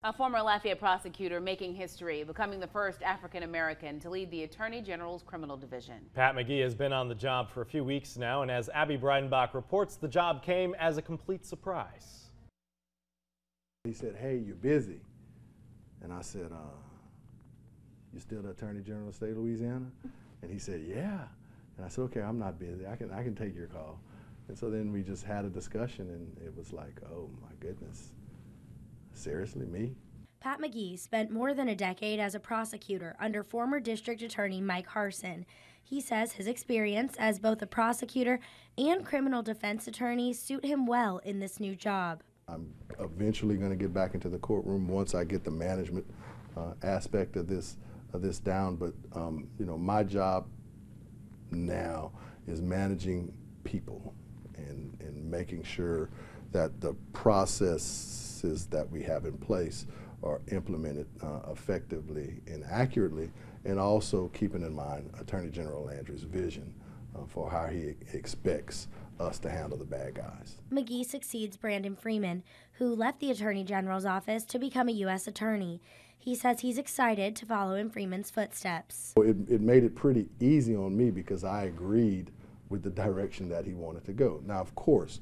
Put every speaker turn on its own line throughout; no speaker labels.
A former Lafayette prosecutor making history, becoming the first African American to lead the Attorney General's criminal division.
Pat McGee has been on the job for a few weeks now, and as Abby Breidenbach reports, the job came as a complete surprise.
He said, "Hey, you're busy." And I said, "You still the Attorney General of the state of Louisiana?" And he said, "Yeah." And I said, "Okay, I'm not busy. I can take your call." And so then we just had a discussion, and it was like, oh my goodness, seriously, me?
Pat McGee spent more than a decade as a prosecutor under former District Attorney Mike Harsin. He says his experience as both a prosecutor and criminal defense attorney suit him well in this new job.
I'm eventually going to get back into the courtroom once I get the management aspect of this down. But you know, my job now is managing people and making sure that the processes that we have in place are implemented effectively and accurately, and also keeping in mind Attorney General Landry's vision for how he expects us to handle the bad guys.
McGee succeeds Brandon Freeman, who left the Attorney General's office to become a U.S. attorney. He says he's excited to follow in Freeman's footsteps.
It made it pretty easy on me because I agreed with the direction that he wanted to go. Now, of course,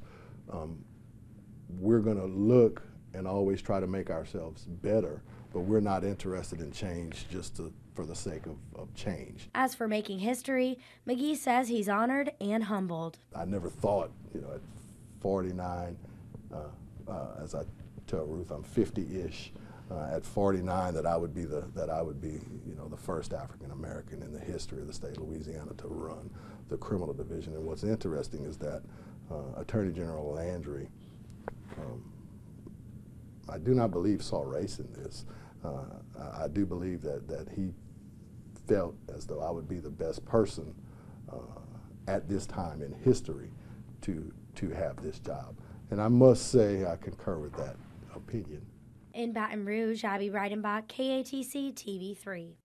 we're going to look and always try to make ourselves better, but we're not interested in change just for the sake of change.
As for making history, McGee says he's honored and humbled.
I never thought, you know, at 49, as I tell Ruth, I'm 50-ish. At 49, that I would be you know, the first African American in the history of the state of Louisiana to run the criminal division. And what's interesting is that Attorney General Landry, I do not believe saw race in this. I do believe that he felt as though I would be the best person at this time in history to have this job. And I must say I concur with that opinion.
In Baton Rouge, Abby Breidenbach, KATC TV3.